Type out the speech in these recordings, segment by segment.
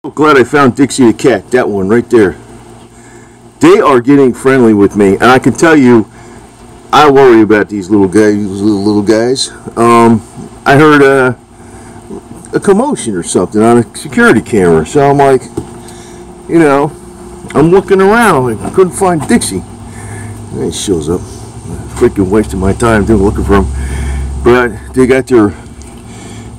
Glad I found Dixie the Cat, that one right there. They are getting friendly with me, and I can tell you, I worry about these little guys. I heard a commotion or something on a security camera, so I'm like, I'm looking around, I couldn't find Dixie. And he shows up. Freaking wasting my time looking for him. But they got their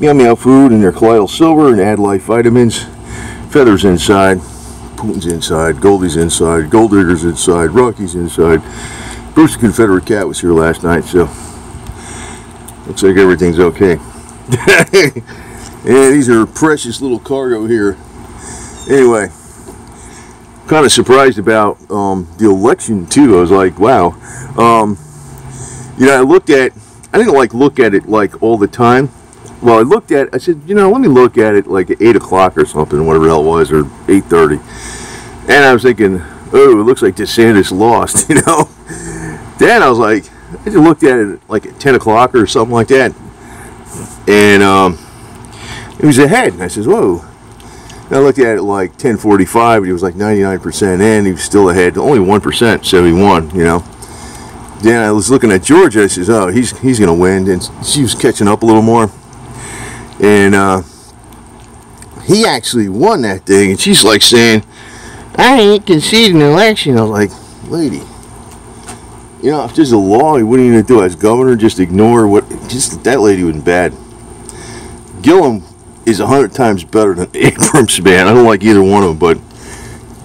meow meow food and their colloidal silver and add life vitamins. Feather's inside, Putin's inside, Goldie's inside, Gold Digger's inside, Rocky's inside. Bruce the Confederate Cat was here last night, so looks like everything's okay. Yeah, these are precious little cargo here. Anyway, kind of surprised about the election too. I was like, wow. I didn't look at it like all the time. Well, I said, let me look at it like at 8 o'clock or something, whatever the hell it was, or 8:30. And I was thinking, oh, it looks like DeSantis lost, Then I was like, I just looked at it like at 10 o'clock or something like that. And it was ahead. And I says, whoa. And I looked at it like 10:45, and he was like 99% in. He was still ahead, only 1%, 71, Then I was looking at Georgia. I says, oh, he's going to win. And she was catching up a little more. And he actually won that thing. And she's like saying, I ain't conceding an election. I was like, lady, if there's a law, what are you going to do as governor? Just ignore that lady was bad. Gillum is 100 times better than Abrams, man. I don't like either one of them, but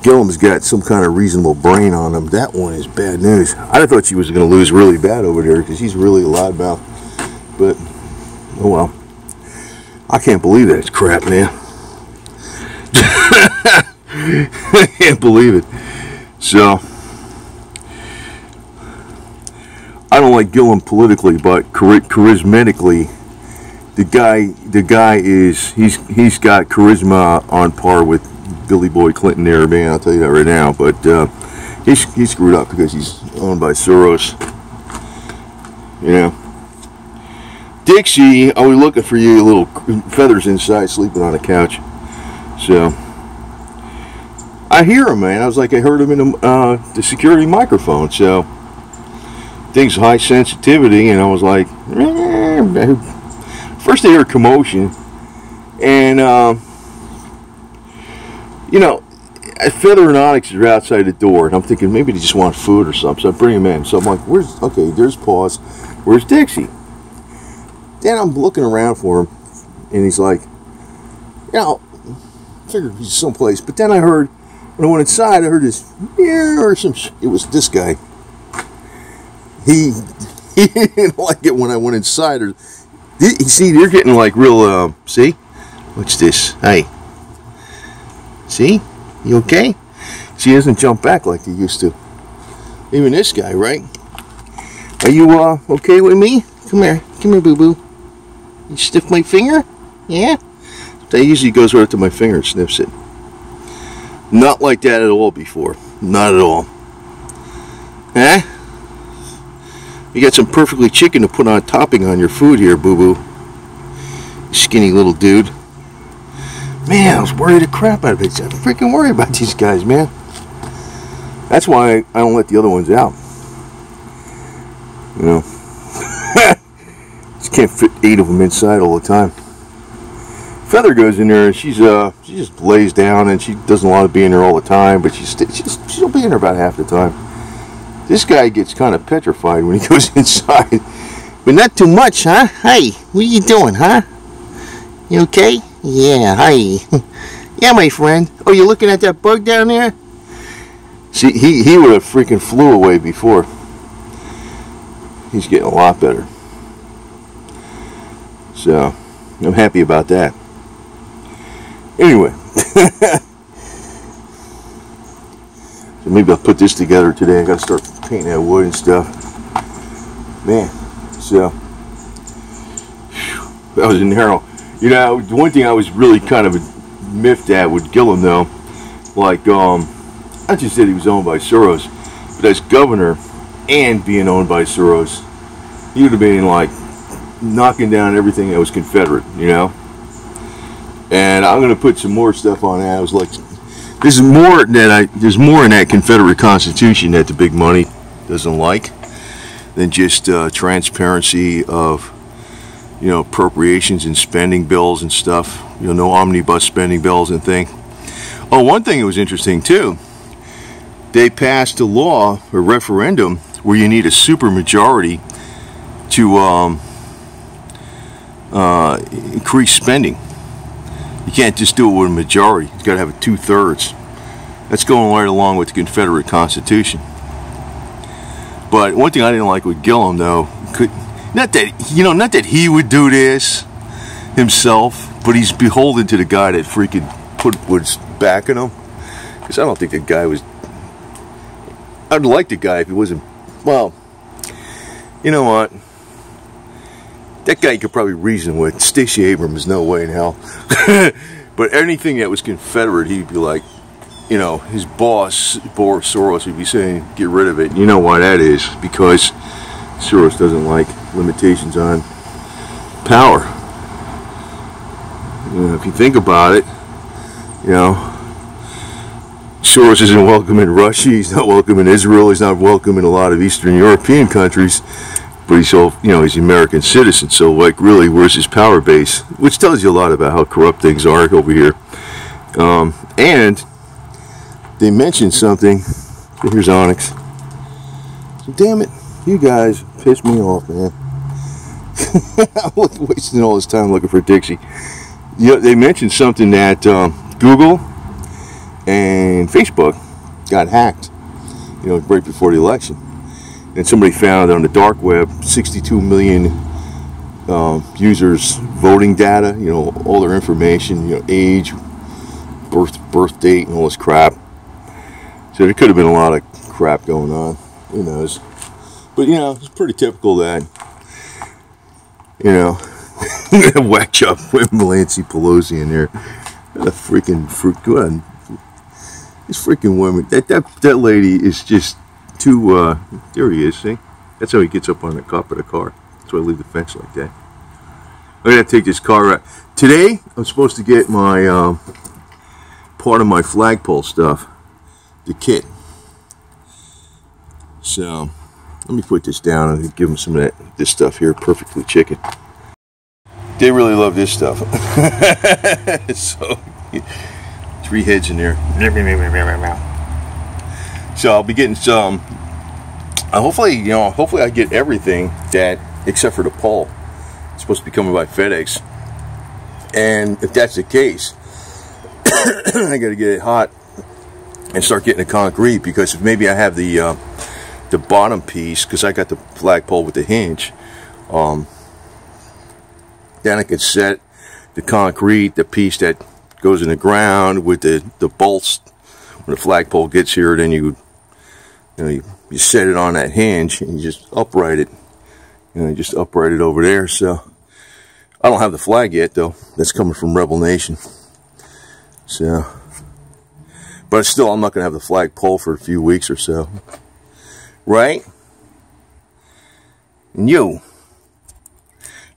Gillum's got some kind of reasonable brain on him. That one is bad news. I thought she was going to lose really bad over there because he's really a loudmouth. But, oh well. I can't believe that. It's crap, man. I can't believe it. So, I don't like Gillum politically, but charismatically, the guy he's got charisma on par with Billy Boy Clinton there, man. I'll tell you that right now. But he screwed up because he's owned by Soros. Dixie, I was looking for you, little Feathers inside, sleeping on a couch. So I hear him, man. I heard him in the security microphone. So things high sensitivity, and I was like, first I heard commotion, and Feather and Onyx are outside the door, and I'm thinking maybe they just want food or something. So I bring him in. So I'm like, there's Paws. Where's Dixie? Then I'm looking around for him, and he's like, I figured he's someplace. But then I heard, when I went inside, I heard this, or some it was this guy. He didn't like it when I went inside. See, you're getting like real, see? What's this? Hey. See? You okay? See, he doesn't jump back like he used to. Even this guy, right? Are you, okay with me? Come here, boo-boo. You sniff my finger? Yeah? That usually goes right up to my finger and sniffs it. Not like that at all before. Not at all. Huh? You got some perfectly chicken to put on topping on your food here, boo-boo. Skinny little dude. Man, I was worried the crap out of it. I'm freaking worried about these guys, man. That's why I don't let the other ones out. Just can't fit 8 of them inside all the time. Feather goes in there and she just lays down, and she doesn't want to be in there all the time, but she'll be in there about half the time. This guy gets kind of petrified when he goes inside, but not too much, huh? Hey, what are you doing, huh? You okay? Yeah, hi. Yeah, my friend. Oh, you looking at that bug down there? See, he would have freaking flew away before. He's getting a lot better. So, I'm happy about that. Anyway. So maybe I'll put this together today. I got to start painting that wood and stuff. Man, so. That was narrow. One thing I was really kind of miffed at with Gillum, though, I just said he was owned by Soros, but as governor and being owned by Soros, he would have been like knocking down everything that was Confederate, And I'm going to put some more stuff on that. I was like, there's more in that Confederate Constitution that the big money doesn't like than just transparency of, you know, appropriations and spending bills and stuff. You know, no omnibus spending bills and thing. Oh, one thing that was interesting too, they passed a law, a referendum, where you need a supermajority to increase spending. You can't just do it with a majority. You've got to have a 2/3. That's going right along with the Confederate Constitution. But one thing I didn't like with Gillum, though, not that he would do this himself, but he's beholden to the guy that freaking was backing him. Because I don't think the guy was. I'd like the guy if he wasn't. Well, you know what? That guy you could probably reason with. Stacey Abrams, no way in hell. But anything that was Confederate, he'd be like, you know, his boss, Boris Soros, would be saying, get rid of it. You know why that is? Because Soros doesn't like limitations on power. You know, if you think about it, you know, Soros isn't welcome in Russia, he's not welcome in Israel, he's not welcome in a lot of Eastern European countries, but he's all, you know, he's an American citizen, so like really, where's his power base? Which tells you a lot about how corrupt things are over here. And they mentioned something, here's Onyx. So, damn it, you guys piss me off, man. I'm wasting all this time looking for Dixie. You know, they mentioned something that Google and Facebook got hacked, you know, right before the election. And somebody found on the dark web 62 million users' voting data, you know, all their information, you know, age, birth date, and all this crap. So there could have been a lot of crap going on. Who knows? But, you know, it's pretty typical that, you know, whack job with Nancy Pelosi in there. What a freaking fruit. Go ahead. This freaking woman. That lady is just too. There he is. See, that's how he gets up on the top of the car. That's why I leave the fence like that. I'm gonna take this car out today. I'm supposed to get my part of my flagpole stuff, the kit. So let me put this down and give them some of this stuff here. Perfectly chicken. They really love this stuff. So 3 heads in there. So I'll be getting some. Hopefully, you know, hopefully I get everything that except for the pole. It's supposed to be coming by FedEx. And if that's the case, I got to get it hot and start getting the concrete, because if maybe I have the bottom piece, because I got the flagpole with the hinge. Then I could set the concrete, the piece that goes in the ground with the bolts. When the flagpole gets here, then you set it on that hinge and you just upright it. You know, you just upright it over there. So I don't have the flag yet, though. That's coming from Rebel Nation. So, but still, I'm not gonna have the flagpole for a few weeks or so, right? And you.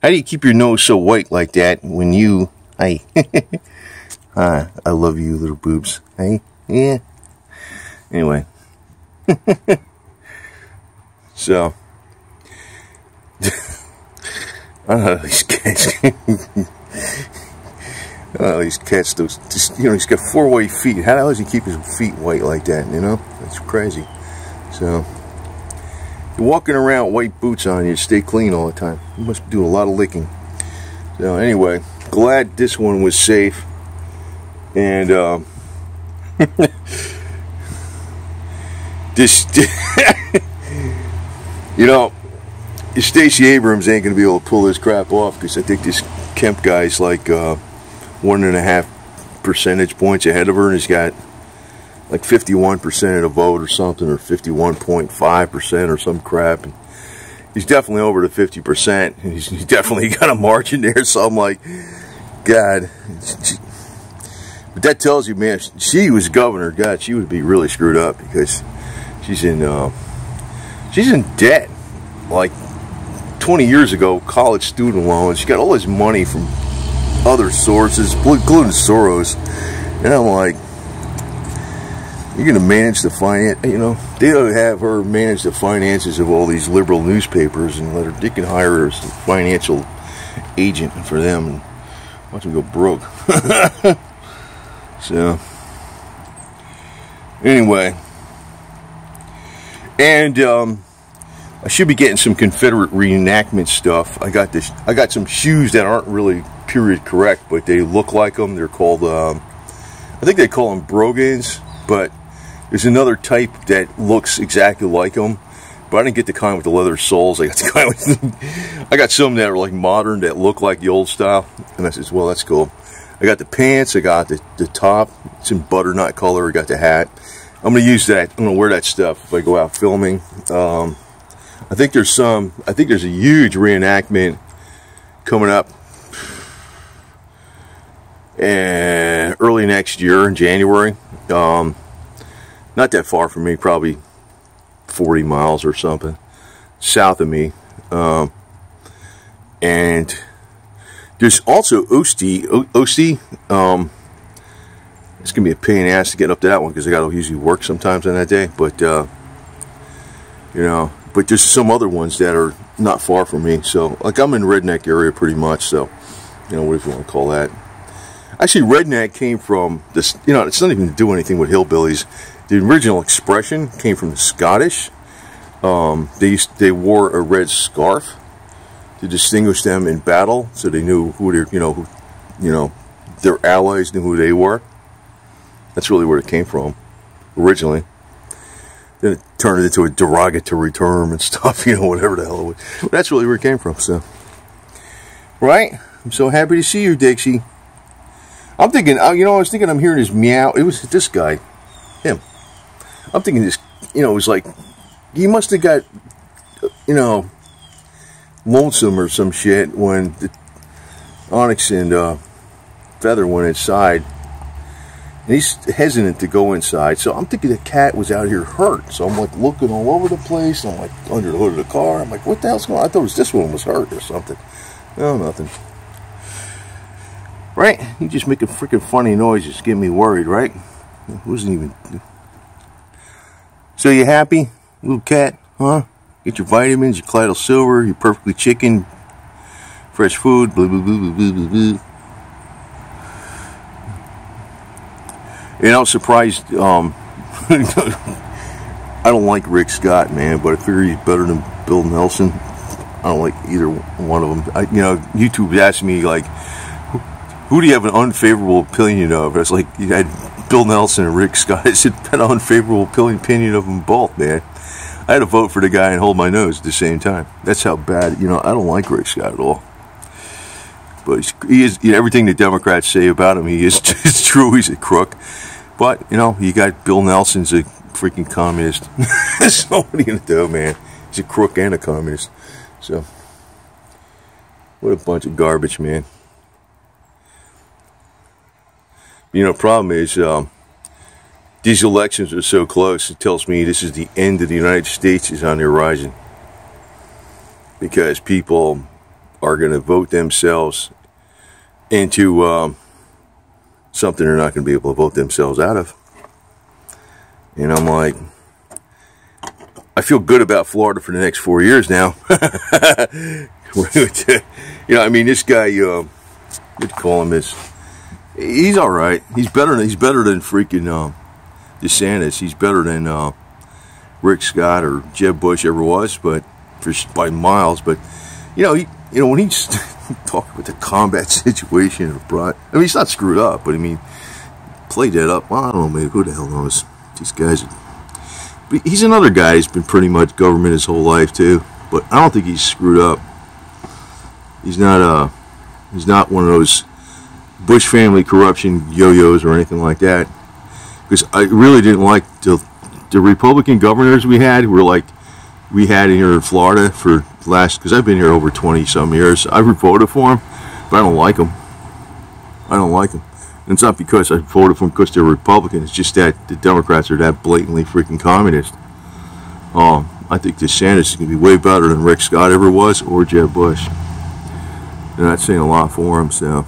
How do you keep your nose so white like that when you... Hey. I love you, little boobs. Hey? Yeah. Anyway. So. I don't know how these cats... these cats, you know, he's got 4 white feet. How the hell does he keep his feet white like that, you know? That's crazy. So... You're walking around with white boots on, you stay clean all the time. You must be doing a lot of licking. So anyway, glad this one was safe. And this, you know, Stacey Abrams ain't gonna be able to pull this crap off, because I think this Kemp guy's like 1.5 percentage points ahead of her, and he's got like 51% of the vote or something, or 51.5% or some crap. And he's definitely over the 50%, and he's definitely got a margin there. So I'm like, God. But that tells you, man, if she was governor, God, she would be really screwed up, because she's in debt. Like 20 years ago, college student loans. She got all this money from other sources, including Soros, and I'm like, you're gonna manage the finance, you know, they don't have her manage the finances of all these liberal newspapers and let her, they can hire her as a financial agent for them and watch them go broke. So anyway, and I should be getting some Confederate reenactment stuff. I got some shoes that aren't really period correct, but they look like them. They're called I think they call them Brogans, but there's another type that looks exactly like them, but I didn't get the kind with the leather soles. I got the kind with I got some that are like modern that look like the old style, and I said, well, that's cool. I got the pants, I got the top, it's in butternut color, I got the hat. I'm going to use that, I'm going to wear that stuff if I go out filming. I think there's a huge reenactment coming up early next year in January. Not that far from me, probably 40 miles or something south of me. And there's also Osti. It's gonna be a pain in the ass to get up to that one because I gotta usually work sometimes on that day. But you know, but there's some other ones that are not far from me. So like I'm in redneck area pretty much. So you know, what if you want to call that? Actually, redneck came from this. You know, it's not even to do anything with hillbillies. The original expression came from the Scottish. They wore a red scarf to distinguish them in battle, so they knew who their their allies knew who they were. That's really where it came from originally. Then it turned into a derogatory term and stuff, you know, whatever the hell it was. But that's really where it came from. So, right? I'm so happy to see you, Dixie. I'm thinking, you know, I was thinking I'm hearing his meow. It was this guy, him. I'm thinking this, you know, it was like, he must have got, you know, lonesome or some shit when the Onyx and Feather went inside. And he's hesitant to go inside. So I'm thinking the cat was out here hurt. So I'm like looking all over the place. I'm like under the hood of the car. I'm like, what the hell's going on? I thought it was this one was hurt or something. No, nothing. Right? He just making freaking funny noises, getting me worried, right? It wasn't even. So you happy, little cat? Huh? Get your vitamins, your Clydal Silver, your Perfectly Chicken, fresh food, blah, blah, blah, blah, blah, blah. You know, surprised, I don't like Rick Scott, man, but I figure he's better than Bill Nelson. I don't like either one of them. You know, YouTube asked me, like, who do you have an unfavorable opinion of? I was like, you had Bill Nelson and Rick Scott. I said, an unfavorable opinion of them both, man. I had to vote for the guy and hold my nose at the same time. That's how bad, you know, I don't like Rick Scott at all. But he is, you know, everything the Democrats say about him, it's true, he's a crook. But, you know, you got Bill Nelson's a freaking communist. So what are you going to do, man? He's a crook and a communist. So, what a bunch of garbage, man. You know, problem is, these elections are so close, it tells me this is the end of the United States is on the horizon. Because people are going to vote themselves into something they're not going to be able to vote themselves out of. And I'm like, I feel good about Florida for the next 4 years now. You know, I mean, this guy, what do you call him, he's all right. He's better than freaking DeSantis. He's better than Rick Scott or Jeb Bush ever was, but by miles. But you know, when he's talking about the combat situation abroad, I mean, he's not screwed up, but I mean, played that up. Well, I don't know, maybe who the hell knows? These guys. But he's another guy who's been pretty much government his whole life too. But I don't think he's screwed up. He's not one of those Bush family corruption yo-yos or anything like that. Because I really didn't like the Republican governors we had in here in Florida for because I've been here over 20 some years. I voted for them, but I don't like them. I don't like them. And it's not because I voted for them because they're Republican. It's just that the Democrats are that blatantly freaking communist. I think DeSantis is going to be way better than Rick Scott ever was or Jeb Bush. And that's saying a lot for him, so.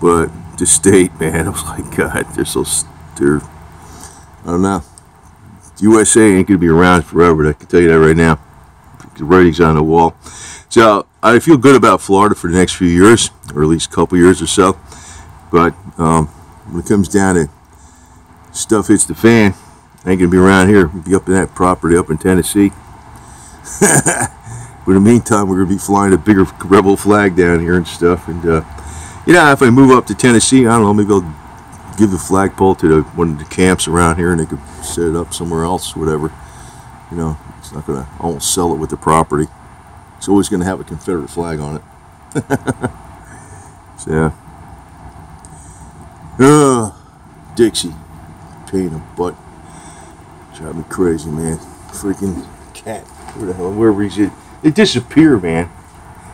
But the state, man, I was like, God, they're, I don't know. USA ain't gonna be around forever. I can tell you that right now. The writing's on the wall. So I feel good about Florida for the next few years, or at least a couple years or so. But when it comes down to stuff hits the fan, I ain't gonna be around here. We'll be up in that property up in Tennessee. But in the meantime, we're gonna be flying a bigger rebel flag down here and stuff. And you know, if I move up to Tennessee, I don't know, maybe I'll give the flagpole to one of the camps around here, and they could set it up somewhere else, whatever. You know, it's not gonna almost sell it with the property. It's always gonna have a Confederate flag on it. So yeah. Dixie, pain in the butt, drive me crazy, man. Freaking cat, where the hell, wherever he's at, it disappeared, man.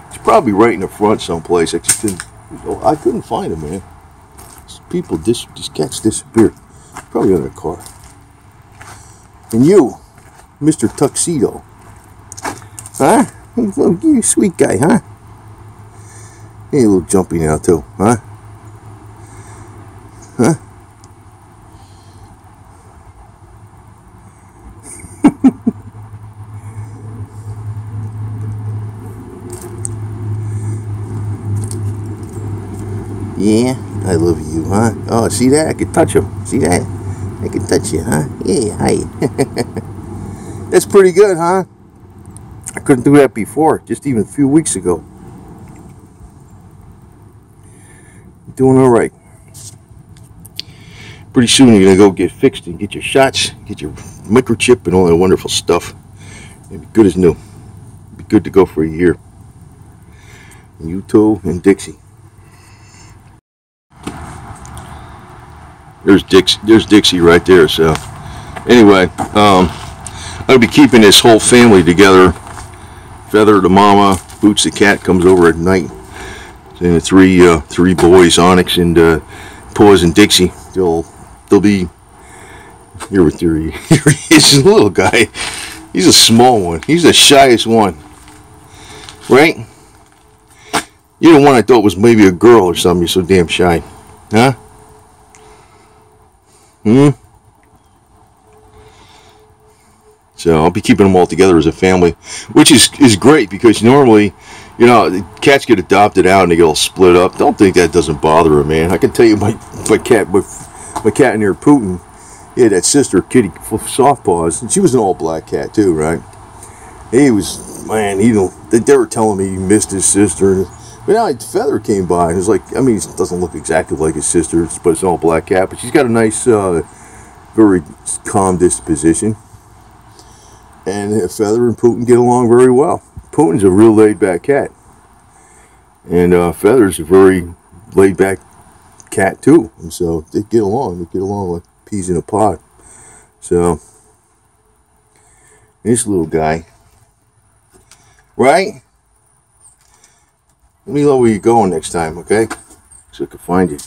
It's probably right in the front someplace. I just couldn't find him, man. These cats disappeared. Probably in a car. And you, Mr. Tuxedo, huh? You sweet guy, huh? Hey, a little jumpy now too, huh? Huh? Yeah, I love you, huh? Oh, see that? I can touch him. See that? I can touch you, huh? Yeah, hi. That's pretty good, huh? I couldn't do that before, just even a few weeks ago. Doing all right. Pretty soon you're gonna go get fixed and get your shots, get your microchip and all that wonderful stuff. It'll be good as new. Be good to go for a year. And you too, and Dixie. There's Dixie right there. So anyway, I'll be keeping this whole family together. Feather the mama, Boots the cat comes over at night, and the three boys, Onyx and Paws and Dixie. They'll be here with here he is, a little guy. He's a small one. He's the shyest one, right? You're the one I thought was maybe a girl or something. You're so damn shy, huh? So I'll be keeping them all together as a family, which is great, because normally, you know, the cats get adopted out and they get all split up. Don't think that doesn't bother her, man. I can tell you, my cat in here, Putin, he had that sister, Kitty Soft Paws, and she was an all black cat too, right? He was, man, you know, they were telling me he missed his sister. But now Feather came by, and it was like, I mean, it doesn't look exactly like his sister, but it's an all black cat. But she's got a nice, very calm disposition. And Feather and Putin get along very well. Putin's a real laid-back cat. And Feather's a very laid-back cat, too. And so they get along. They get along like peas in a pod. So, this little guy. Right? Let me know where you're going next time, okay? So I can find you.